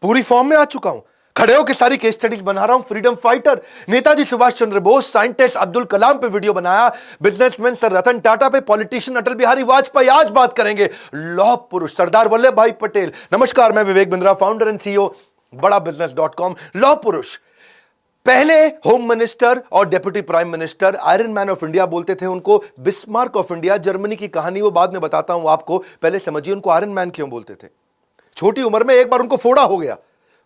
पूरी फॉर्म में आ चुका हूं, खड़े होकर सारी केस स्टडीज बना रहा हूं। Freedom fighter Netaji Subhash Chandra Bose, scientist Abdul Kalam पे वीडियो बनाया, बिजनेसमैन सर रतन टाटा पे, पॉलिटिशियन अटल बिहारी वाजपेयी। आज बात करेंगे लौह पुरुष सरदार वल्लभ भाई पटेल। नमस्कार, मैं Vivek Bindra, founder and CEO बड़ा बिजनेस.com। लौह पुरुष पहले होम मिनिस्टर और deputy prime minister, iron man of India बोलते थे उनको, बिस्मार्क ऑफ इंडिया। जर्मनी की कहानी वो बाद में बताता हूं आपको, पहले समझिए उनको आयरन मैन क्यों बोलते थे। छोटी उम्र में एक बार उनको फोड़ा हो गया,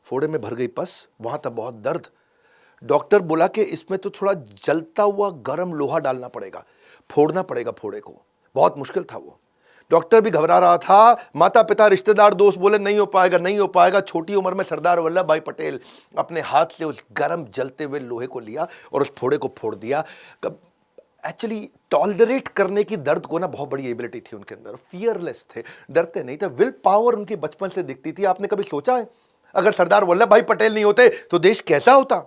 फोड़े में भर गई पस, वहां तक बहुत दर्द। डॉक्टर बोला कि इसमें तो थोड़ा जलता हुआ गर्म लोहा डालना पड़ेगा, फोड़ना पड़ेगा फोड़े को। बहुत मुश्किल था वो, डॉक्टर भी घबरा रहा था, माता पिता रिश्तेदार दोस्त बोले नहीं हो पाएगा, नहीं हो पाएगा। छोटी उम्र में सरदार वल्लभ भाई पटेल अपने हाथ से उस गर्म जलते हुए लोहे को लिया और उस फोड़े को फोड़ दिया। एक्चुअली टॉलरेट करने की दर्द को ना बहुत बड़ी एबिलिटी थी उनके अंदर, फियरलेस थे, डरते नहीं थे। विल पावर उनकी बचपन से दिखती थी। आपने कभी सोचा है अगर सरदार वल्लभ भाई पटेल नहीं होते तो देश कैसा होता?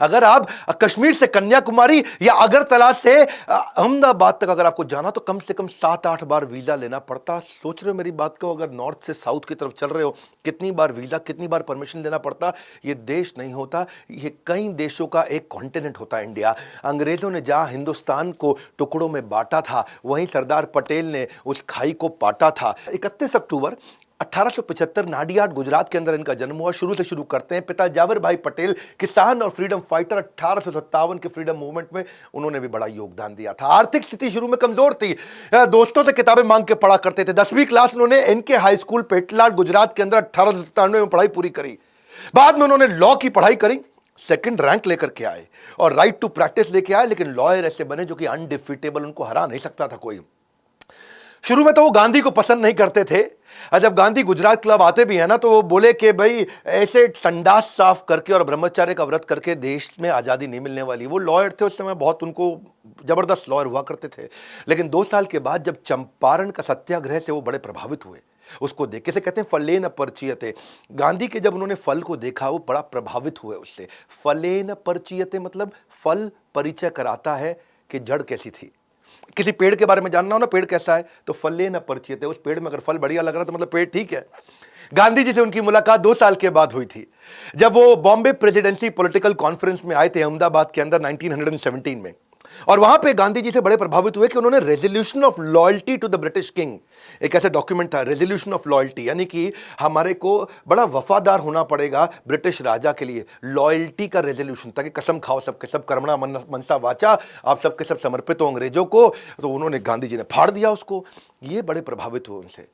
अगर आप कश्मीर से कन्याकुमारी या अगरतला से अहमदाबाद तक अगर आपको जाना तो कम से कम 7-8 बार वीजा लेना पड़ता। सोच रहे हो मेरी बात को? अगर नॉर्थ से साउथ की तरफ चल रहे हो, कितनी बार वीजा, कितनी बार परमिशन लेना पड़ता। ये देश नहीं होता, ये कई देशों का एक कॉन्टिनेंट होता है इंडिया। अंग्रेजों ने जहां हिंदुस्तान को टुकड़ों में बांटा था, वहीं सरदार पटेल ने उस खाई को पाटा था। 31 अक्टूबर 1875 नाडियाड गुजरात के अंदर इनका जन्म हुआ। शुरू से शुरू करते हैं। पिता जावर भाई पटेल किसान और फ्रीडम फाइटर, 1857 के फ्रीडम मूवमेंट में उन्होंने भी बड़ा योगदान दिया था। आर्थिक स्थिति शुरू में कमजोर थी, दोस्तों से किताबें मांग के पढ़ा करते थे। 10वीं क्लास उन्होंने N K high school Petlad Gujarat के अंदर 1897 में पढ़ाई पूरी करी। बाद में उन्होंने लॉ की पढ़ाई करी, सेकंड रैंक लेकर के आए और राइट टू प्रैक्टिस लेके आए। लेकिन लॉयर ऐसे बने जो कि अनडिफीटेबल, उनको हरा नहीं सकता था कोई। शुरू में तो वो गांधी को पसंद नहीं करते थे। जब गांधी गुजरात क्लब आते भी है ना, तो वो बोले कि भाई ऐसे संडास साफ करके और ब्रह्मचर्य का व्रत करके देश में आज़ादी नहीं मिलने वाली। वो लॉयर थे उस समय, बहुत उनको जबरदस्त लॉयर हुआ करते थे। लेकिन 2 साल के बाद जब चंपारण का सत्याग्रह से वो बड़े प्रभावित हुए, उसको देख के से कहते हैं फलेन परचीयते। गांधी के जब उन्होंने फल को देखा वो बड़ा प्रभावित हुए उससे। फलेन परचीयते मतलब फल परिचय कराता है कि जड़ कैसी थी। किसी पेड़ के बारे में जानना हो ना, पेड़ कैसा है, तो फले न परिचित है। उस पेड़ में अगर फल बढ़िया लग रहा है तो मतलब पेड़ ठीक है। गांधी जी से उनकी मुलाकात 2 साल के बाद हुई थी, जब वो बॉम्बे प्रेसिडेंसी पॉलिटिकल कॉन्फ्रेंस में आए थे अहमदाबाद के अंदर 1917 में। और वहां पे गांधी जी से बड़े प्रभावित हुए कि उन्होंने resolution of loyalty to the British king, एक ऐसा डॉक्यूमेंट था रेजोल्यूशन ऑफ लॉयल्टी, यानी कि हमारे को बड़ा वफादार होना पड़ेगा ब्रिटिश राजा के लिए। लॉयल्टी का रेजोल्यूशन था कि कसम खाओ सबके सब, कर्मणा मनसा वाचा, आप सबके सब समर्पित हो अंग्रेजों को। तो उन्होंने, गांधी जी ने फाड़ दिया उसको। ये बड़े प्रभावित हुए उनसे।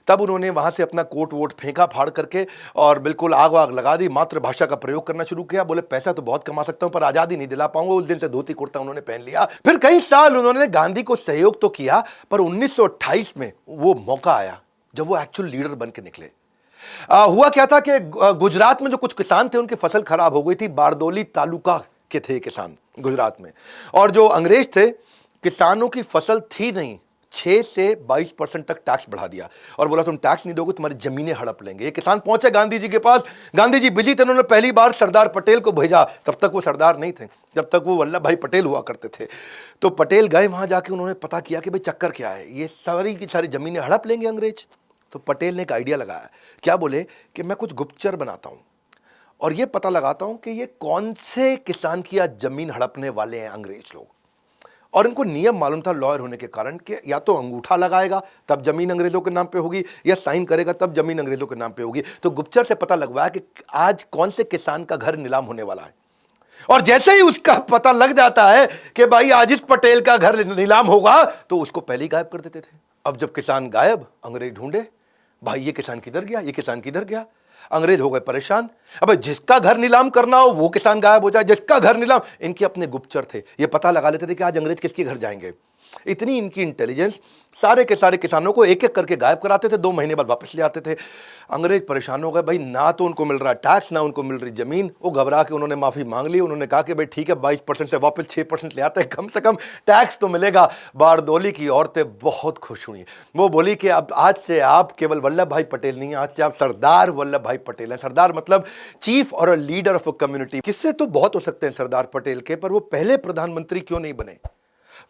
तब उन्होंने वहां से अपना कोट वोट फेंका फाड़ करके और बिल्कुल आग वाग लगा दी, मातृभाषा का प्रयोग करना शुरू किया। बोले पैसा तो बहुत कमा सकता हूं पर आजादी नहीं दिला पाऊंगा। उस दिन से धोती कुर्ता उन्होंने पहन लिया। फिर कई साल उन्होंने गांधी को सहयोग तो किया, पर 1928 में वो मौका आया जब वो एक्चुअल लीडर बन के निकले। हुआ क्या था कि गुजरात में जो कुछ किसान थे उनकी फसल खराब हो गई थी। बारदोली तालुका के थे किसान गुजरात में, और जो अंग्रेज थे, किसानों की फसल थी नहीं, 6 से 22% तक टैक्स बढ़ा दिया और बोला तुम टैक्स नहीं दोगे तुम्हारी जमीनें हड़प लेंगे। ये किसान पहुंचे गांधी जी के पास। गांधी जी बिजी थे, उन्होंने पहली बार सरदार पटेल को भेजा। तब तक वो सरदार नहीं थे, जब तक वो वल्लभ भाई पटेल हुआ करते थे। तो पटेल गए वहां, जाके उन्होंने पता किया कि भाई चक्कर क्या है, ये सारी की सारी जमीनें हड़प लेंगे अंग्रेज। तो पटेल ने एक आइडिया लगाया। क्या बोले कि मैं कुछ गुप्तचर बनाता हूं और ये पता लगाता हूं कि ये कौन से किसान की आज जमीन हड़पने वाले हैं अंग्रेज लोग। और इनको नियम मालूम था लॉयर होने के कारण कि या तो अंगूठा लगाएगा तब जमीन अंग्रेजों के नाम पे होगी, या साइन करेगा तब जमीन अंग्रेजों के नाम पे होगी। तो गुप्तचर से पता लगवाया कि आज कौन से किसान का घर नीलाम होने वाला है। और जैसे ही उसका पता लग जाता है कि भाई आज इस पटेल का घर नीलाम होगा, तो उसको पहले ही गायब कर देते थे। अब जब किसान गायब, अंग्रेज ढूंढे, भाई ये किसान किधर गया, ये किसान किधर गया। अंग्रेज हो गए परेशान। अब जिसका घर नीलाम करना हो वो किसान गायब हो जाए, जिसका घर नीलाम। इनके अपने गुप्तचर थे, ये पता लगा लेते थे कि आज अंग्रेज किसके घर जाएंगे। इतनी इनकी इंटेलिजेंस, सारे के सारे किसानों को एक एक करके गायब कराते थे, 2 महीने बाद वापस ले आते थे। अंग्रेज परेशान हो गए, भाई ना तो उनको मिल रहा टैक्स, ना उनको मिल रही जमीन। वो घबरा के उन्होंने माफी मांग ली। उन्होंने कहा कि भाई ठीक है 22% से वापस 6% ले आते हैं, कम से कम टैक्स तो मिलेगा। बारदोली की औरतें बहुत खुश हुई। वो बोली कि अब आज से आप केवल वल्लभ भाई पटेल नहीं, आज से आप सरदार वल्लभ भाई पटेल हैं। सरदार मतलब चीफ और a leader of a community. किससे तो बहुत हो सकते हैं सरदार पटेल के, पर वो पहले प्रधानमंत्री क्यों नहीं बने?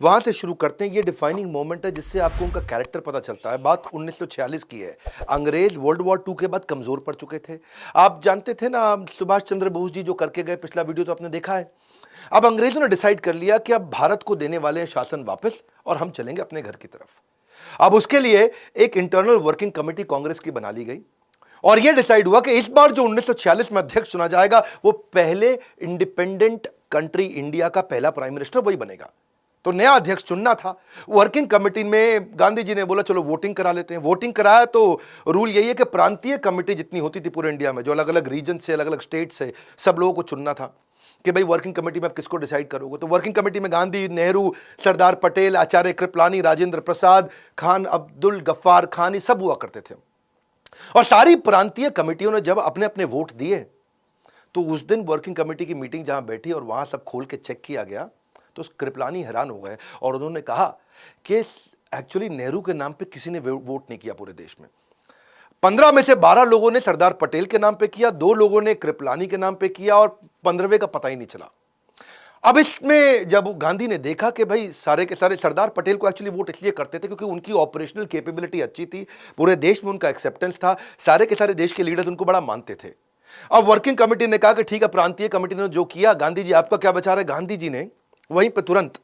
वहां से शुरू करते हैं। ये डिफाइनिंग मोमेंट है जिससे आपको उनका कैरेक्टर पता चलता है। बात 1946 की है। अंग्रेज वर्ल्ड वॉर 2 के बाद कमजोर पड़ चुके थे। आप जानते थे ना, सुभाष चंद्र बोस जी जो करके गए, पिछला वीडियो तो आपने देखा है। अब अंग्रेजों ने डिसाइड कर लिया कि अब भारत को देने वाले हैं शासन वापस और हम चलेंगे अपने घर की तरफ। अब उसके लिए एक इंटरनल वर्किंग कमेटी कांग्रेस की बना ली गई और यह डिसाइड हुआ कि इस बार जो 1946 में अध्यक्ष चुना जाएगा वो पहले इंडिपेंडेंट कंट्री इंडिया का पहला प्राइम मिनिस्टर वही बनेगा। तो नया अध्यक्ष चुनना था। वर्किंग कमेटी में गांधी जी ने बोला चलो वोटिंग करा लेते हैं। वोटिंग कराया तो रूल यही है कि प्रांतीय कमेटी जितनी होती थी पूरे इंडिया में, जो अलग अलग रीजन से, अलग अलग स्टेट से, सब लोगों को चुनना था कि भाई वर्किंग कमेटी में आप किसको डिसाइड करोगे। तो वर्किंग कमेटी में गांधी, नेहरू, सरदार पटेल, आचार्य कृपलानी, राजेंद्र प्रसाद, खान अब्दुल गफ्फार खान, ये सब हुआ करते थे। और सारी प्रांतीय कमेटियों ने जब अपने अपने वोट दिए तो उस दिन वर्किंग कमेटी की मीटिंग जहां बैठी और वहां सब खोल के चेक किया गया तो कृपलानी हैरान हो गए और उन्होंने कहा कि एक्चुअली नेहरू के नाम पे किसी ने वोट नहीं किया पूरे देश में। 15 में से 12 लोगों ने सरदार पटेल के नाम पे किया, 2 लोगों ने कृपलानी के नाम पे किया और 15वें का पता ही नहीं चला। अब इसमें जब गांधी ने देखा कि भाई सारे के सारे सरदार पटेल को एक्चुअली वोट इसलिए करते थे क्योंकि उनकी ऑपरेशनल कैपेबिलिटी अच्छी थी, पूरे देश में उनका एक्सेप्टेंस था, सारे के सारे देश के लीडर्स उनको बड़ा मानते थे। अब वर्किंग कमेटी ने कहा कि ठीक है, प्रांतीय कमेटी ने जो किया, गांधी जी आपका क्या विचार है। गांधी जी ने वहीं पर तुरंत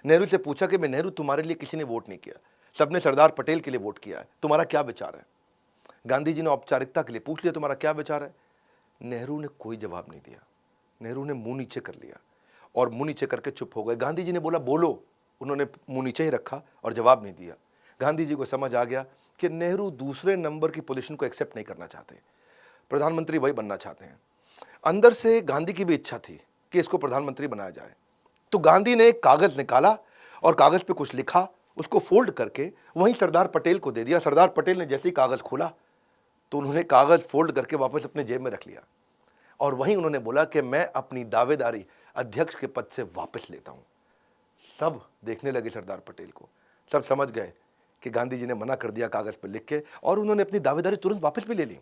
नेहरू से पूछा कि मैं नेहरू, तुम्हारे लिए किसी ने वोट नहीं किया, सबने सरदार पटेल के लिए वोट किया है, तुम्हारा क्या विचार है। गांधी जी ने औपचारिकता के लिए पूछ लिया तुम्हारा क्या विचार है। नेहरू ने कोई जवाब नहीं दिया। नेहरू ने मुंह नीचे कर लिया और मुंह नीचे करके चुप हो गए। गांधी जी ने बोला बोलो, उन्होंने मुंह नीचे ही रखा और जवाब नहीं दिया। गांधी जी को समझ आ गया कि नेहरू दूसरे नंबर की पोजीशन को एक्सेप्ट नहीं करना चाहते, प्रधानमंत्री वही बनना चाहते हैं। अंदर से गांधी की भी इच्छा थी कि इसको प्रधानमंत्री बनाया जाए। तो गांधी ने एक कागज निकाला और कागज पे कुछ लिखा, उसको फोल्ड करके वहीं सरदार पटेल को दे दिया। सरदार पटेल ने जैसे ही कागज खोला तो उन्होंने कागज फोल्ड करके वापस अपने जेब में रख लिया और वहीं उन्होंने बोला कि मैं अपनी दावेदारी अध्यक्ष के पद से वापस लेता हूं। सब देखने लगे सरदार पटेल को, सब समझ गए कि गांधी जी ने मना कर दिया कागज पर लिख के और उन्होंने अपनी दावेदारी तुरंत वापस भी ले ली।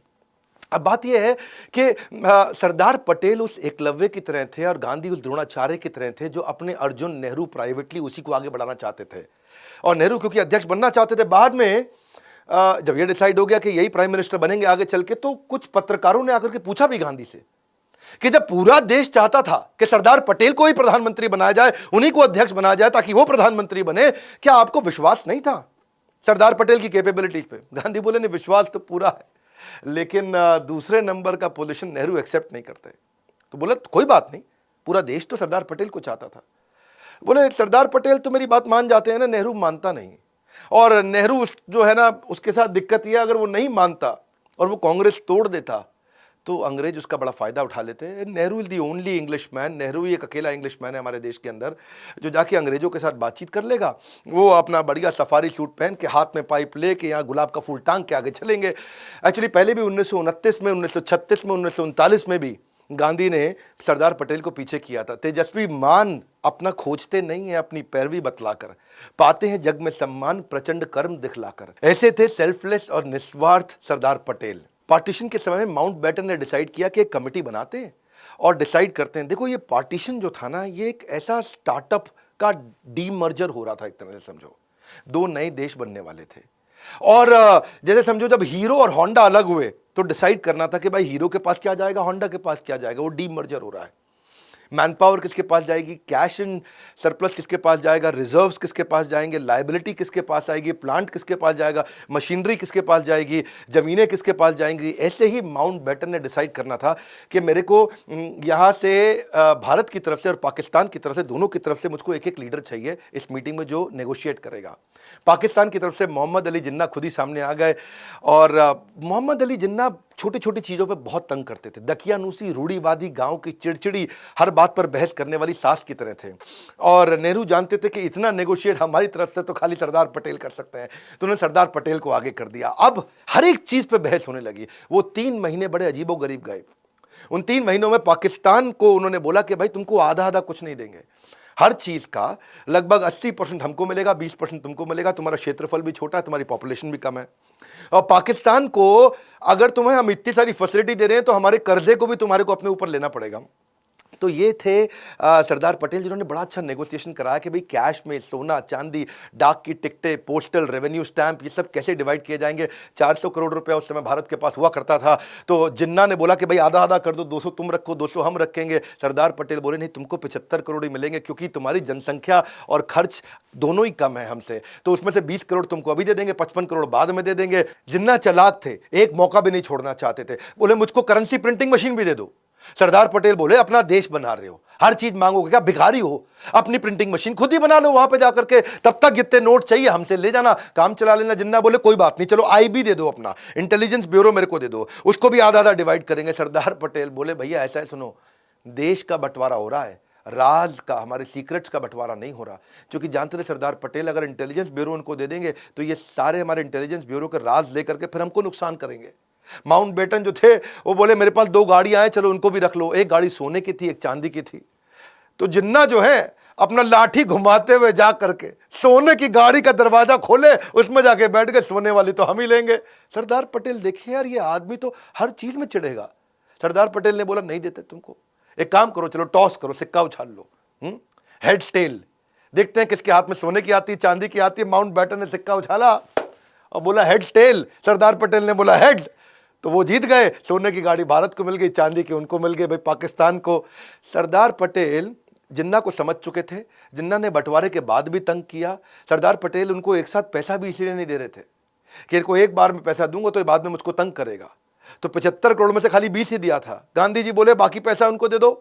अब बात यह है कि सरदार पटेल उस एकलव्य की तरह थे और गांधी उस द्रोणाचार्य की तरह थे जो अपने अर्जुन नेहरू प्राइवेटली उसी को आगे बढ़ाना चाहते थे। और नेहरू क्योंकि अध्यक्ष बनना चाहते थे, बाद में जब यह डिसाइड हो गया कि यही प्राइम मिनिस्टर बनेंगे आगे चल के, तो कुछ पत्रकारों ने आकर के पूछा भी गांधी से कि जब पूरा देश चाहता था कि सरदार पटेल को ही प्रधानमंत्री बनाया जाए, उन्हीं को अध्यक्ष बनाया जाए ताकि वो प्रधानमंत्री बने, क्या आपको विश्वास नहीं था सरदार पटेल की कैपेबिलिटीज पे। गांधी बोले नहीं, विश्वास तो पूरा है, लेकिन दूसरे नंबर का पोजीशन नेहरू एक्सेप्ट नहीं करते। तो बोले कोई बात नहीं, पूरा देश तो सरदार पटेल को चाहता था। बोले सरदार पटेल तो मेरी बात मान जाते हैं ना, नेहरू मानता नहीं। और नेहरू जो है ना, उसके साथ दिक्कत यह, अगर वो नहीं मानता और वो कांग्रेस तोड़ देता तो अंग्रेज उसका बड़ा फायदा उठा लेते हैं। Nehru is the only English man, Nehru ही एक अकेला इंग्लिश मैन है हमारे देश के अंदर जो जाके अंग्रेजों के साथ बातचीत कर लेगा। वो अपना बढ़िया सफारी सूट पहन के, हाथ में पाइप लेके, यहाँ गुलाब का फूल टांग के आगे चलेंगे। एक्चुअली पहले भी 1929 में, 1936 में, 1939 में भी गांधी ने सरदार पटेल को पीछे किया था। तेजस्वी मान अपना खोजते नहीं है, अपनी पैरवी बतलाकर पाते हैं जग में सम्मान, प्रचंड कर्म दिखलाकर। ऐसे थे सेल्फलेस और निस्वार्थ सरदार पटेल। पार्टीशन के समय में माउंटबेटन ने डिसाइड किया कि एक कमेटी बनाते हैं और डिसाइड करते हैं। देखो ये पार्टीशन जो था ना, ये एक ऐसा स्टार्टअप का डीमर्जर हो रहा था, एक तरह से समझो 2 नए देश बनने वाले थे। और जैसे समझो जब हीरो और होंडा अलग हुए तो डिसाइड करना था कि भाई हीरो के पास क्या जाएगा, होंडा के पास क्या जाएगा। वो डीमर्जर हो रहा है। मैन पावर किसके पास जाएगी, कैश इन सरप्लस किसके पास जाएगा, रिजर्व्स किसके पास जाएंगे, लायबिलिटी किसके पास आएगी, प्लांट किसके पास जाएगा, मशीनरी किसके पास जाएगी, जमीनें किसके पास जाएंगी। ऐसे ही माउंटबेटन ने डिसाइड करना था कि मेरे को यहाँ से भारत की तरफ से और पाकिस्तान की तरफ से, दोनों की तरफ से मुझको एक एक लीडर चाहिए इस मीटिंग में जो नेगोशिएट करेगा। पाकिस्तान की तरफ से मोहम्मद अली जिन्ना खुद ही सामने आ गए और मोहम्मद अली जिन्ना छोटी छोटी चीज़ों पे बहुत तंग करते थे। दकियानूसी, रूढ़ीवादी, गांव की चिड़चिड़ी, हर बात पर बहस करने वाली सास की तरह थे। और नेहरू जानते थे कि इतना नेगोशिएट हमारी तरफ से तो खाली सरदार पटेल कर सकते हैं, तो उन्होंने सरदार पटेल को आगे कर दिया। अब हर एक चीज़ पे बहस होने लगी। वो 3 महीने बड़े अजीबोगरीब गए। उन 3 महीनों में पाकिस्तान को उन्होंने बोला कि भाई तुमको आधा आधा कुछ नहीं देंगे, हर चीज का लगभग 80% हमको मिलेगा, 20% तुमको मिलेगा। तुम्हारा क्षेत्रफल भी छोटा है, तुम्हारी पॉपुलेशन भी कम है। और पाकिस्तान को अगर तुम्हें हम इतनी सारी फैसिलिटी दे रहे हैं तो हमारे कर्जे को भी तुम्हारे को अपने ऊपर लेना पड़ेगा। तो ये थे सरदार पटेल, जिन्होंने बड़ा अच्छा नेगोशिएशन कराया कि भाई कैश में सोना चांदी, डाक की टिकटें, पोस्टल रेवेन्यू स्टैंप, ये सब कैसे डिवाइड किए जाएंगे। 400 करोड़ रुपया उस समय भारत के पास हुआ करता था। तो जिन्ना ने बोला कि भाई आधा आधा कर दो, 200 तुम रखो 200 हम रखेंगे। सरदार पटेल बोले नहीं, तुमको 75 करोड़ ही मिलेंगे, क्योंकि तुम्हारी जनसंख्या और खर्च दोनों ही कम है हमसे, तो उसमें से 20 करोड़ तुमको अभी दे देंगे, 55 करोड़ बाद में दे देंगे। जिन्ना चालाक थे, एक मौका भी नहीं छोड़ना चाहते थे। बोले मुझको करेंसी प्रिंटिंग मशीन भी दे दो। सरदार पटेल बोले अपना देश बना रहे हो, हर चीज मांगोगे क्या, भिखारी हो, अपनी प्रिंटिंग मशीन खुद ही बना लो वहां पे जाकर के, तब तक जितने नोट चाहिए हमसे ले जाना, काम चला लेना। जिन्ना बोले कोई बात नहीं, चलो आईबी दे दो, अपना इंटेलिजेंस ब्यूरो मेरे को दे दो, उसको भी आधा आधा डिवाइड करेंगे। सरदार पटेल बोले भैया ऐसा है, सुनो, देश का बंटवारा हो रहा है, राज का, हमारे सीक्रेट्स का बंटवारा नहीं हो रहा। क्योंकि जानते थे सरदार पटेल, अगर इंटेलिजेंस ब्यूरो उनको दे देंगे तो ये सारे हमारे इंटेलिजेंस ब्यूरो के राज लेकर के फिर हमको नुकसान करेंगे। माउंटबेटन जो थे वो बोले मेरे पास 2 गाड़ियां हैं, चलो उनको भी रख लो। एक गाड़ी सोने की थी, एक चांदी की थी। तो जिन्ना जो है अपना लाठी घुमाते हुए जा करके सोने की गाड़ी का दरवाजा खोले, उसमें जाके बैठ गए, सोने वाली तो हम ही लेंगे। सरदार पटेल देखिए यार, ये आदमी तो हर चीज में चिढ़ेगा। सरदार पटेल ने बोला नहीं देते तुमको, एक काम करो, चलो टॉस करो, सिक्का उछाल लो, हेड टेल, देखते हैं किसके हाथ में सोने की आती है चांदी की आती है। माउंटबेटन ने सिक्का उछाला और बोला हेड टेल। सरदार पटेल ने बोला हेड, तो वो जीत गए। सोने की गाड़ी भारत को मिल गई, चांदी की उनको मिल गई, भाई पाकिस्तान को। सरदार पटेल जिन्ना को समझ चुके थे। जिन्ना ने बंटवारे के बाद भी तंग किया। सरदार पटेल उनको एक साथ पैसा भी इसीलिए नहीं दे रहे थे कि इनको एक बार में पैसा दूंगा तो ये बाद में मुझको तंग करेगा। तो 75 करोड़ में से खाली 20 ही दिया था। गांधी जी बोले बाकी पैसा उनको दे दो।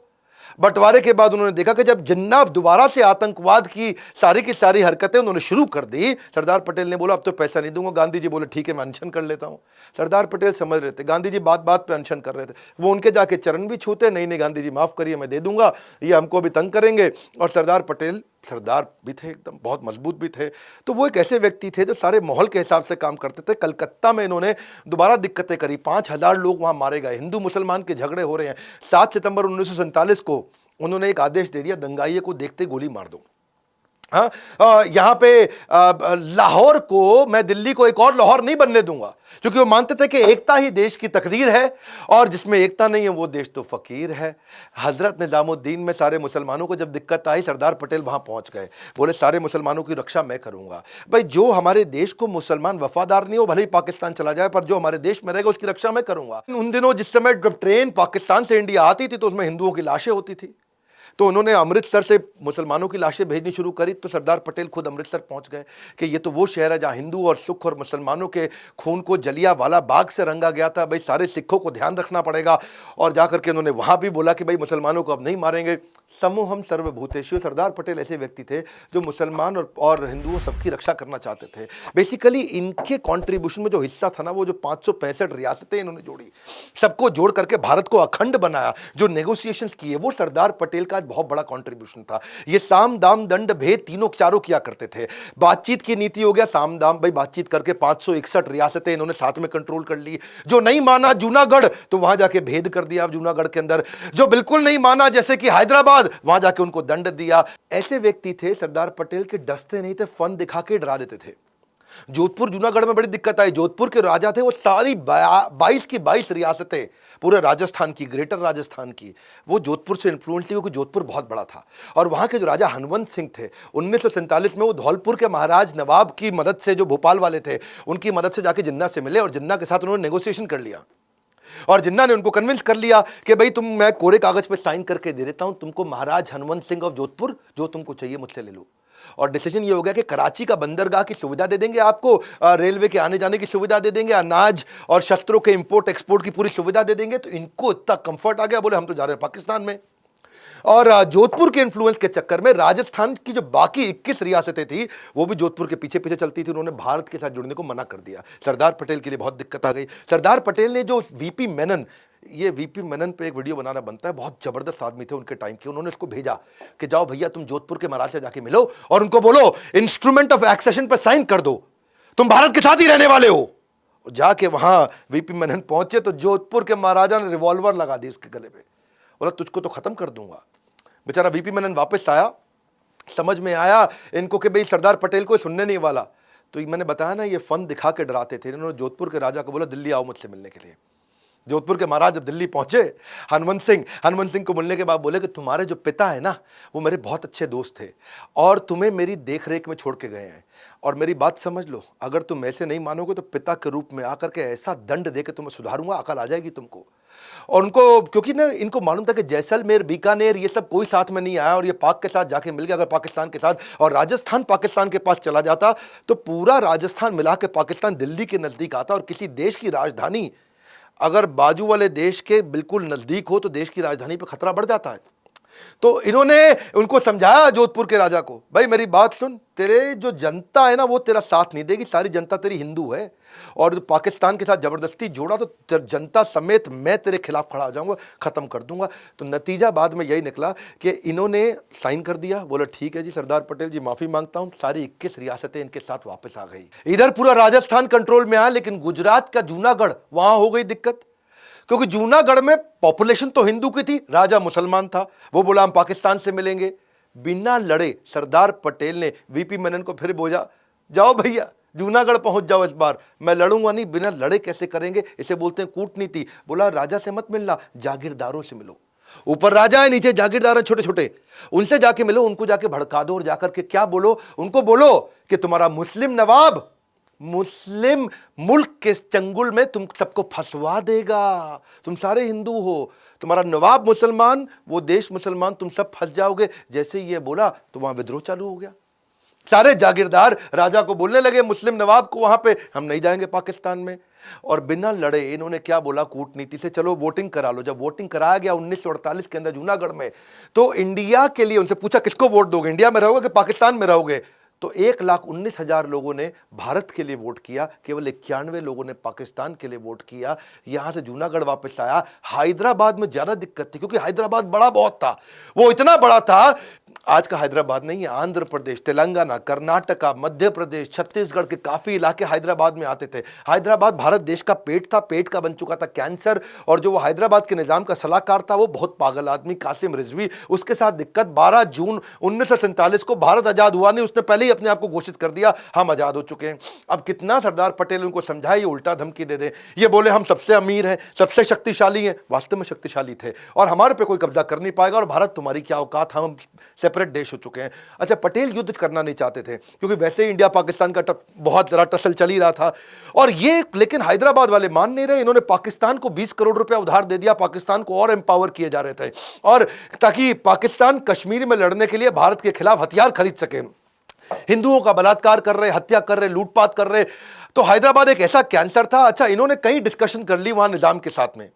बंटवारे के बाद उन्होंने देखा कि जब जिन्ना दोबारा से आतंकवाद की सारी हरकतें उन्होंने शुरू कर दी, सरदार पटेल ने बोला अब तो पैसा नहीं दूंगा। गांधी जी बोले ठीक है, मैं अनशन कर लेता हूं। सरदार पटेल समझ रहे थे, गांधी जी बात बात पे अनशन कर रहे थे। वो उनके जाके चरण भी छूते, नहीं नहीं गांधी जी माफ करिए, मैं दे दूंगा, ये हमको भी तंग करेंगे। और सरदार पटेल सरदार भी थे, एकदम बहुत मजबूत भी थे। तो वो एक ऐसे व्यक्ति थे जो सारे माहौल के हिसाब से काम करते थे। कलकत्ता में इन्होंने दोबारा दिक्कतें करी, 5000 लोग वहां मारे गए, हिंदू मुसलमान के झगड़े हो रहे हैं। 7 सितंबर 1947 को उन्होंने एक आदेश दे दिया, दंगाइये को देखते गोली मार दो। हाँ, यहां पे लाहौर को, मैं दिल्ली को एक और लाहौर नहीं बनने दूंगा, क्योंकि वो मानते थे कि एकता ही देश की तकदीर है, और जिसमें एकता नहीं है वो देश तो फकीर है। हजरत निजामुद्दीन में सारे मुसलमानों को जब दिक्कत आई, सरदार पटेल वहां पहुंच गए, बोले सारे मुसलमानों की रक्षा मैं करूंगा। भाई जो हमारे देश को मुसलमान वफादार नहीं हो, भले ही पाकिस्तान चला जाए, पर जो हमारे देश में रहेगा उसकी रक्षा मैं करूंगा। उन दिनों जिस समय जब ट्रेन पाकिस्तान से इंडिया आती थी तो उसमें हिंदुओं की लाशें होती थी, तो उन्होंने अमृतसर से मुसलमानों की लाशें भेजनी शुरू करी। तो सरदार पटेल खुद अमृतसर पहुंच गए कि ये तो वो शहर है जहां हिंदू और सिख और मुसलमानों के खून को जलियांवाला बाग से रंगा गया था। भाई सारे सिखों को ध्यान रखना पड़ेगा। और जाकर के उन्होंने वहां भी बोला कि भाई मुसलमानों को अब नहीं मारेंगे। समूहम सर्वभूतेषु, सरदार पटेल ऐसे व्यक्ति थे जो मुसलमान और हिंदुओं सबकी रक्षा करना चाहते थे। बेसिकली इनके कॉन्ट्रीब्यूशन में जो हिस्सा था ना, वो जो 565 रियासतें इन्होंने जोड़ी, सबको जोड़ करके भारत को अखंड बनाया, जो नेगोशिएशंस किए, वो सरदार पटेल का बहुत बड़ा कंट्रीब्यूशन था। ये साम दाम दंड भेद तीनों चारों किया करते थे। बातचीत की नीति हो गया साम दाम, भाई बातचीत करके 561 रियासतें इन्होंने साथ में कंट्रोल कर ली। जो नहीं माना जूनागढ़, तो वहां जाके भेद कर दिया जूनागढ़ के अंदर। जो बिल्कुल नहीं माना जैसे कि हैदराबाद, वहां जाके उनको दंड दिया। ऐसे व्यक्ति थे सरदार पटेल के, डसते नहीं थे, फन दिखा के डरा देते थे। जोधपुर जूनागढ़ में बड़ी दिक्कत आई। जोधपुर के राजा थे, वो सारी 22 की 22 रियासतें, पूरे राजस्थान की, ग्रेटर राजस्थान की, वो जोधपुर से इन्फ्लुएंस थी, क्योंकि जोधपुर बहुत बड़ा था। और वहां के जो राजा हनवंत सिंह थे, 1947 में वो धौलपुर के महाराज नवाब की मदद से, जो भोपाल वाले थे, उनकी मदद से जाके जिन्ना से मिले और जिन्ना के साथ उन्होंने नेगोशिएशन कर लिया। और जिन्ना ने उनको कन्विंस कर लिया कि भाई तुम, मैं कोरे कागज पे साइन करके दे देता हूं तुमको, महाराज हनवंत सिंह ऑफ जोधपुर, जो तुमको चाहिए मुझसे ले लो। और डिसीजन ये हो गया कि कराची का बंदरगाह की सुविधा दे देंगे आपको, रेलवे के आने जाने की सुविधा दे देंगे, अनाज और शस्त्रों के इंपोर्ट एक्सपोर्ट की पूरी सुविधा दे देंगे। तो इनको इतना कंफर्ट आ गया, बोले हम तो जा रहे हैं पाकिस्तान में। और जोधपुर के इन्फ्लुएंस के चक्कर में राजस्थान की जो बाकी 21 रियासतें थी, वो भी जोधपुर के पीछे पीछे चलती थी। उन्होंने भारत के साथ जुड़ने को मना कर दिया। सरदार पटेल के लिए बहुत दिक्कत आ गई। सरदार पटेल ने जो वीपी मेनन, ये वीपी मेनन पे एक वीडियो बनाना बनता है, बहुत जबरदस्त आदमी थे उनके टाइम के। उन्होंने उसको भेजा कि जाओ भैया तुम जोधपुर के महाराज से जाके मिलो और उनको बोलो इंस्ट्रूमेंट ऑफ एक्सेशन पर साइन कर दो, तुम भारत के साथ ही रहने वाले हो। जाके वहां वीपी मेनन पहुंचे तो जोधपुर के महाराजा ने रिवॉल्वर लगा दी उसके गले पे, बोला तुझको तो खत्म कर दूंगा। बेचारा वीपी मेनन वापस आया, समझ में आया इनको कि भाई सरदार पटेल को सुनने नहीं वाला। तो मैंने बताया ना, ये फन दिखा के डराते थे। इन्होंने जोधपुर के राजा को बोला दिल्ली आओ मुझसे मिलने के लिए। जोधपुर के महाराज जब दिल्ली पहुंचे, हनुमंत सिंह को मिलने के बाद बोले कि तुम्हारे जो पिता है ना, वो मेरे बहुत अच्छे दोस्त थे और तुम्हें मेरी देख रेख में छोड़ के गए हैं। और मेरी बात समझ लो, अगर तुम ऐसे नहीं मानोगे तो पिता के रूप में आकर के ऐसा दंड दे के तुम्हें सुधारूंगा, अकल आ जाएगी तुमको। और उनको, क्योंकि ना इनको मालूम था कि जैसलमेर, बीकानेर, ये सब कोई साथ में नहीं आया और ये पाक के साथ जाके मिल गया। अगर पाकिस्तान के साथ और राजस्थान पाकिस्तान के पास चला जाता तो पूरा राजस्थान मिला के पाकिस्तान दिल्ली के नजदीक आता। और किसी देश की राजधानी अगर बाजू वाले देश के बिल्कुल नजदीक हो तो देश की राजधानी पर खतरा बढ़ जाता है। तो इन्होंने उनको समझाया, जोधपुर के राजा को, भाई मेरी बात सुन, तेरे जो जनता है ना वो तेरा साथ नहीं देगी, सारी जनता तेरी हिंदू है और पाकिस्तान के साथ जबरदस्ती जोड़ा तो जनता समेत मैं तेरे खिलाफ खड़ा हो जाऊंगा, खत्म कर दूंगा। तो नतीजा बाद में यही निकला कि इन्होंने साइन कर दिया, बोला ठीक है जी सरदार पटेल जी माफी मांगता हूं, सारी 21 रियासतें इनके साथ वापस आ गई। इधर पूरा राजस्थान कंट्रोल में आया, लेकिन गुजरात का जूनागढ़, वहां हो गई दिक्कत, क्योंकि जूनागढ़ में पॉपुलेशन तो हिंदू की थी, राजा मुसलमान था। वो बोला हम पाकिस्तान से मिलेंगे। बिना लड़े सरदार पटेल ने वीपी मेनन को फिर बोला, जाओ भैया जूनागढ़ पहुंच जाओ, इस बार मैं लड़ूंगा नहीं। बिना लड़े कैसे करेंगे, इसे बोलते हैं कूटनीति। बोला राजा से मत मिलना, जागीरदारों से मिलो। ऊपर राजा है, नीचे जागीरदार हैं छोटे छोटे, उनसे जाके मिलो, उनको जाके भड़का दो और जाकर के क्या बोलो, उनको बोलो कि तुम्हारा मुस्लिम नवाब मुस्लिम मुल्क के चंगुल में तुम सबको फंसवा देगा। तुम सारे हिंदू हो, तुम्हारा नवाब मुसलमान, वो देश मुसलमान, तुम सब फंस जाओगे। जैसे ही ये बोला तो वहां विद्रोह चालू हो गया। सारे जागीरदार राजा को बोलने लगे, मुस्लिम नवाब को, वहां पे हम नहीं जाएंगे पाकिस्तान में। और बिना लड़े इन्होंने क्या बोला कूटनीति से, चलो वोटिंग करा लो। जब वोटिंग कराया गया 1948 के अंदर जूनागढ़ में, तो इंडिया के लिए उनसे पूछा किसको वोट दोगे, इंडिया में रहोगे कि पाकिस्तान में रहोगे। तो 1,19,000 लोगों ने भारत के लिए वोट किया, केवल 91 लोगों ने पाकिस्तान के लिए वोट किया। यहां से जूनागढ़ वापस आया। हैदराबाद में ज्यादा दिक्कत थी, क्योंकि हैदराबाद बड़ा बहुत था, वो इतना बड़ा था, आज का हैदराबाद नहीं है, आंध्र प्रदेश, तेलंगाना, कर्नाटका, मध्य प्रदेश, छत्तीसगढ़ के काफी इलाके हैदराबाद में आते थे। हैदराबाद भारत देश का पेट था, पेट का बन चुका था कैंसर। और जो वो हैदराबाद के निजाम का सलाहकार था वो बहुत पागल आदमी, कासिम रिजवी, उसके साथ दिक्कत। 12 जून 1947 को भारत आजाद हुआ नहीं, उसने पहले ही अपने आप को घोषित कर दिया हम आजाद हो चुके हैं। अब कितना सरदार पटेल उनको समझाए, ये उल्टा धमकी दे दे, ये बोले हम सबसे अमीर हैं, सबसे शक्तिशाली हैं, वास्तव में शक्तिशाली थे और हमारे पे कोई कब्जा कर नहीं पाएगा और भारत तुम्हारी क्या औकात, हम सेपरेट देश हो चुके हैं। अच्छा, पटेल युद्ध करना नहीं चाहते थे, क्योंकि वैसे ही इंडिया पाकिस्तान का बहुत जरा टसल चल ही रहा था। और ये, लेकिन हैदराबाद वाले मान नहीं रहे। इन्होंने पाकिस्तान को 20 करोड़ रुपया उधार दे दिया, पाकिस्तान को और एम्पावर किए जा रहे थे, और ताकि पाकिस्तान कश्मीर में लड़ने के लिए भारत के खिलाफ हथियार खरीद सके। हिंदुओं का बलात्कार कर रहे, हत्या कर रहे, लूटपाट कर रहे। तो हैदराबाद एक ऐसा कैंसर था। अच्छा, इन्होंने कई डिस्कशन कर ली वहां निजाम के साथ में,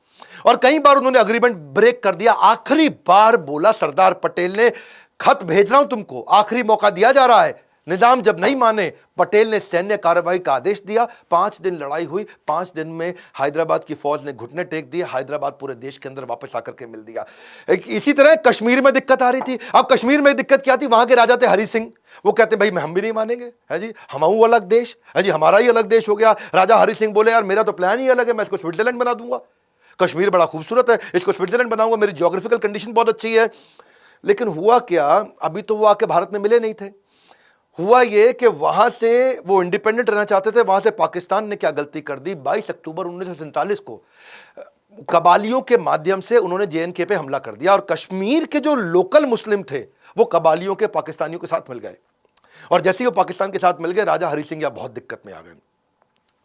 और कई बार उन्होंने अग्रीमेंट ब्रेक कर दिया। आखिरी बार बोला सरदार पटेल ने, खत भेज रहा हूं तुमको, आखिरी मौका दिया जा रहा है। निजाम जब नहीं माने, पटेल ने सैन्य कार्रवाई का आदेश दिया। 5 दिन लड़ाई हुई, 5 दिन में हैदराबाद की फौज ने घुटने टेक दिए, हैदराबाद पूरे देश के अंदर वापस आकर के मिल दिया। इसी तरह कश्मीर में दिक्कत आ रही थी। अब कश्मीर में दिक्कत क्या थी, वहां के राजा थे हरि सिंह, वो कहते भाई हम भी नहीं मानेंगे, है जी, हम अलग देश, है जी, हमारा ही अलग देश हो गया। राजा हरि सिंह बोले यार मेरा तो प्लान ही अलग है, मैं इसको स्विट्जरलैंड बना दूंगा, कश्मीर बड़ा खूबसूरत है, इसको स्विट्जरलैंड बनाऊंगा, मेरी ज्योग्राफिकल कंडीशन बहुत अच्छी है। लेकिन हुआ क्या, अभी तो वो आके भारत में मिले नहीं थे। हुआ ये कि वहां से वो इंडिपेंडेंट रहना चाहते थे, वहां से पाकिस्तान ने क्या गलती कर दी, 22 अक्टूबर 1947 को कबालियों के माध्यम से उन्होंने जेएनके पे हमला कर दिया, और कश्मीर के जो लोकल मुस्लिम थे वो कबालियों के पाकिस्तानियों के साथ मिल गए। और जैसे ही वो पाकिस्तान के साथ मिल गए, राजा हरि सिंह बहुत दिक्कत में आ गए।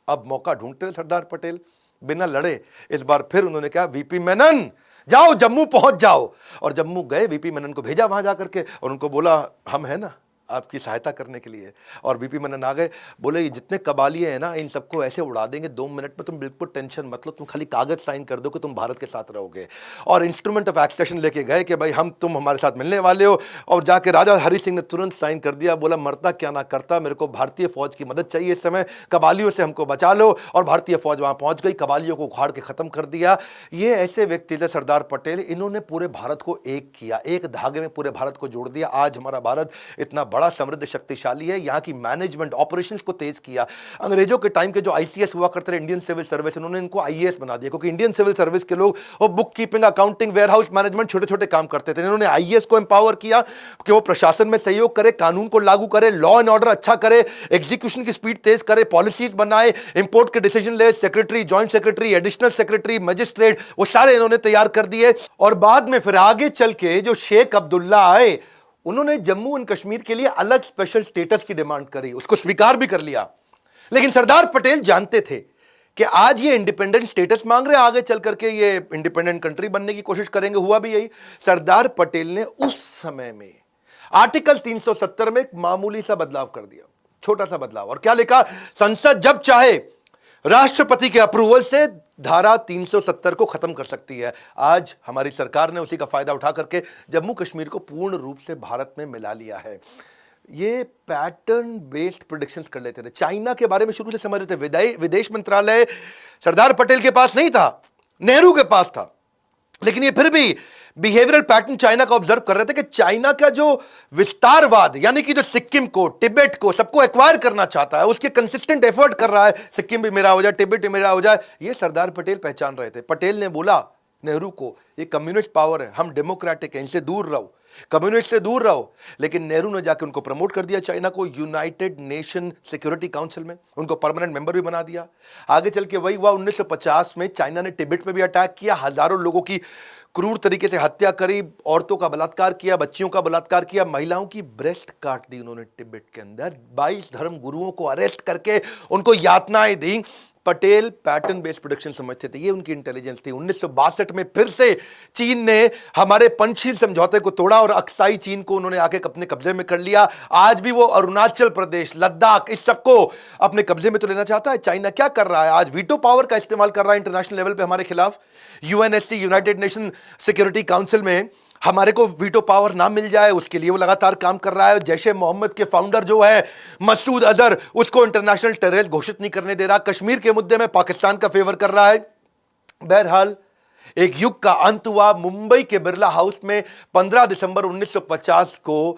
अब मौका ढूंढते रहे सरदार पटेल, बिना लड़े इस बार फिर उन्होंने कहा वीपी मेनन जाओ जम्मू पहुंच जाओ। और जम्मू गए, वीपी मेनन को भेजा वहां जाकर के, और उनको बोला हम है ना आपकी सहायता करने के लिए। और वीपी मेनन आ गए, बोले ये जितने कबालिए हैं ना इन सबको ऐसे उड़ा देंगे 2 मिनट में, तुम बिल्कुल टेंशन मत लो, तुम खाली कागज साइन कर दो कि तुम भारत के साथ रहोगे। और इंस्ट्रूमेंट ऑफ एक्सेशन लेके गए कि भाई हम, तुम हमारे साथ मिलने वाले हो। और जाके राजा हरि सिंह ने तुरंत साइन कर दिया, बोला मरता क्या ना करता, मेरे को भारतीय फौज की मदद चाहिए इस समय, कबालियों से हमको बचा लो। और भारतीय फौज वहां पहुंच गई, कबालियों को उखाड़ के खत्म कर दिया। ये ऐसे व्यक्ति थे सरदार पटेल, इन्होंने पूरे भारत को एक किया, एक धागे में पूरे भारत को जोड़ दिया। आज हमारा भारत इतना बड़ा समृद्ध शक्तिशाली है। यहाँ की मैनेजमेंट ऑपरेशंस को तेज किया। अंग्रेजों के टाइम के जो आईसीएस हुआ करते थे, इंडियन सिविल सर्विस, उन्होंने इनको आईएएस बना दिया, क्योंकि इंडियन सिविल सर्विस के लोग वो book keeping, accounting, warehouse management, छोटे छोटे काम करते थे। इन्होंने आईएएस को एम्पावर किया कि वो प्रशासन में सहयोग करे, कानून को लागू करे, लॉ एंड ऑर्डर अच्छा करे, एग्जीक्यूशन की स्पीड तेज करे, पॉलिसीज बनाए, इंपोर्ट के डिसीजन ले, secretary, joint secretary, additional secretary, magistrate, वो सारे इन्होंने तैयार कर दिए। और बाद में फिर आगे चल के जो शेख अब्दुल्ला आए, उन्होंने जम्मू एंड कश्मीर के लिए अलग स्पेशल स्टेटस की डिमांड करी, उसको स्वीकार भी कर लिया। लेकिन सरदार पटेल जानते थे कि आज ये इंडिपेंडेंट स्टेटस मांग रहे हैं, आगे चल करके ये इंडिपेंडेंट कंट्री बनने की कोशिश करेंगे। हुआ भी यही। सरदार पटेल ने उस समय में आर्टिकल 370 में एक मामूली सा बदलाव कर दिया, छोटा सा बदलाव। और क्या लिखा? संसद जब चाहे राष्ट्रपति के अप्रूवल से धारा 370 को खत्म कर सकती है। आज हमारी सरकार ने उसी का फायदा उठा करके जम्मू कश्मीर को पूर्ण रूप से भारत में मिला लिया है। ये पैटर्न बेस्ड प्रेडिक्शंस कर लेते थे। चाइना के बारे में शुरू से समझ रहे थे। विदेश मंत्रालय सरदार पटेल के पास नहीं था, नेहरू के पास था। लेकिन ये फिर भी बिहेवियरल पैटर्न चाइना का ऑब्जर्व कर रहे थे कि चाइना का जो विस्तारवाद, यानी कि जो सिक्किम को, तिब्बत को, सबको एक्वायर करना चाहता है, उसके कंसिस्टेंट एफर्ट कर रहा है, सिक्किम भी मेरा हो जाए, तिब्बत भी मेरा हो जाए, ये सरदार पटेल पहचान रहे थे। पटेल ने बोला नेहरू को, ये कम्युनिस्ट पावर है, हम डेमोक्रेटिक हैं, इनसे दूर रहो, कम्युनिस्ट से दूर रहो। लेकिन नेहरू ने जाकर उनको प्रमोट कर दिया, चाइना को, यूनाइटेड नेशन सिक्योरिटी काउंसिल में, उनको परमानेंट मेंबर भी बना दिया। आगे चल के वही हुआ, 1950 में चाइना ने तिब्बत पे भी अटैक किया, हजारों लोगों की क्रूर तरीके से हत्या करी, औरतों का बलात्कार किया, बच्चियों का बलात्कार किया, महिलाओं की ब्रेस्ट काट दी उन्होंने तिब्बत के अंदर, 22 धर्म गुरुओं को अरेस्ट करके उनको यातनाएं दी। पटेल पैटर्न बेस्ड प्रेडिक्शन समझते थे, ये उनकी इंटेलिजेंस थी। 1962 में फिर से चीन ने हमारे पंचशील समझौते को तोड़ा और अक्साई चीन को उन्होंने आके अपने कब्जे में कर लिया। आज भी वो अरुणाचल प्रदेश, लद्दाख, इस सबको अपने कब्जे में तो लेना चाहता है। चाइना क्या कर रहा है? आज वीटो पावर का इस्तेमाल कर रहा है इंटरनेशनल लेवल पे हमारे खिलाफ। UNSC, United nation security council में हमारे को वीटो पावर ना मिल जाए, उसके लिए वो लगातार काम कर रहा है। जैशे मोहम्मद के फाउंडर जो है मसूद अजहर, उसको इंटरनेशनल टेररिस्ट घोषित नहीं करने दे रहा। कश्मीर के मुद्दे में पाकिस्तान का फेवर कर रहा है। बहरहाल एक युग का अंत हुआ। मुंबई के बिरला हाउस में 15 दिसंबर 1950 को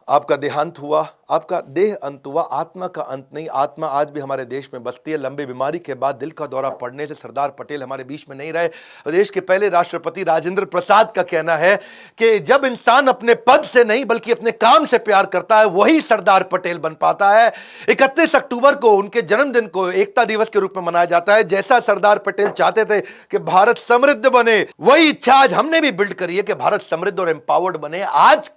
आपका देहांत हुआ, आपका देह अंत हुआ, आत्मा का अंत नहीं। आत्मा आज भी हमारे देश में बसती है। लंबी बीमारी के बाद दिल का दौरा पड़ने से सरदार पटेल हमारे बीच में नहीं रहे। देश के पहले राष्ट्रपति राजेंद्र प्रसाद का कहना है कि जब इंसान अपने पद से नहीं बल्कि अपने काम से प्यार करता है, वही सरदार पटेल बन पाता है। 31 अक्टूबर को उनके जन्मदिन को एकता दिवस के रूप में मनाया जाता है। जैसा सरदार पटेल चाहते थे कि भारत समृद्ध बने, वही इच्छा आज हमने भी बिल्ड करी है कि भारत समृद्ध और एम्पावर्ड बने। आज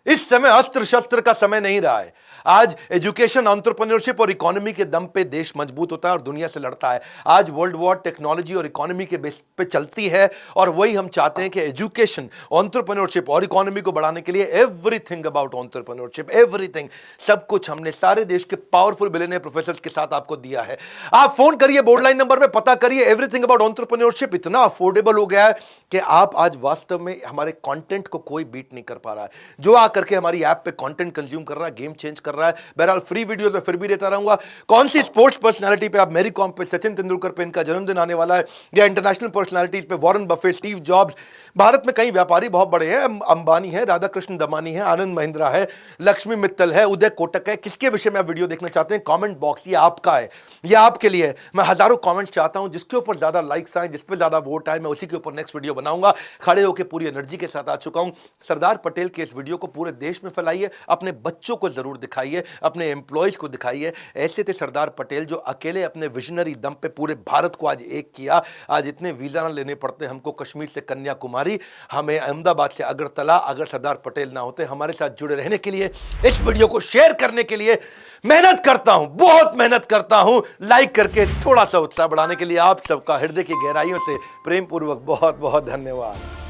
इस समय अस्त्र शस्त्र का समय नहीं रहा है। आज एजुकेशन, एंटरप्रेन्योरशिप और इकोनॉमी के दम पे देश मजबूत होता है और दुनिया से लड़ता है। आज वर्ल्ड वॉर टेक्नोलॉजी और इकोनॉमी के बेस पे चलती है और वही हम चाहते हैं कि एजुकेशन, एंटरप्रेन्योरशिप और इकोनॉमी को बढ़ाने के लिए एवरीथिंग अबाउट एंटरप्रेन्योरशिप, एवरीथिंग, सब कुछ हमने सारे देश के पावरफुल बिलियनियर प्रोफेसर्स के साथ आपको दिया है। आप फोन करिए बोर्ड लाइन नंबर पे, पता करिए। एवरीथिंग अबाउट एंटरप्रेन्योरशिप इतना अफोर्डेबल हो गया है कि आप आज वास्तव में हमारे कंटेंट को कोई बीट नहीं कर पा रहा है। जो आकर के हमारी ऐप पे कंटेंट कंज्यूम कर रहा है, गेम चेंज कर रहा है। बहरहाल फ्री वीडियोस में फिर भी देता रहूंगा। कौन सी स्पोर्ट्स पर्सनालिटी पे, आप मैरी कॉम पे, सचिन तेंदुलकर पे इनका जन्मदिन आने वाला है, या इंटरनेशनल पर्सनालिटीज पे Warren Buffett, Steve jobs, Bharat में कई व्यापारी बहुत बड़े हैं, अंबानी है, राधाकृष्ण दमानी है, आनंद महिंद्रा है, लक्ष्मी मित्तल है, उदय कोटक है। किसके विषय में आप वीडियो देखना चाहते हैं? कमेंट बॉक्स ये आपका है, ये आपके लिए है। मैं हजारों कमेंट्स चाहता हूं, जिसके ऊपर ज्यादा लाइक्स आए, जिस पे ज्यादा वोट आए, मैं उसी के ऊपर नेक्स्ट वीडियो बनाऊंगा। खड़े होकर पूरी एनर्जी के साथ आ चुका हूं। सरदार पटेल के इस वीडियो को पूरे देश में फैलाइए, अपने बच्चों को जरूर दिखाइए, अपने एम्प्लॉयज को दिखाइए। ऐसे थे सरदार पटेल जो अकेले अपने विजनरी दम पे पूरे भारत को आज एक किया। आज इतने वीजा ना लेने पड़ते हमको कश्मीर से कन्याकुमारी, हमें अहमदाबाद से अगरतला, अगर सरदार पटेल ना होते। हमारे साथ जुड़े रहने के लिए, इस वीडियो को शेयर करने के लिए मेहनत करता हूं, बहुत मेहनत करता हूं। लाइक करके थोड़ा सा उत्साह बढ़ाने के लिए आप सबका हृदय की गहराइयों से प्रेम पूर्वक बहुत बहुत धन्यवाद।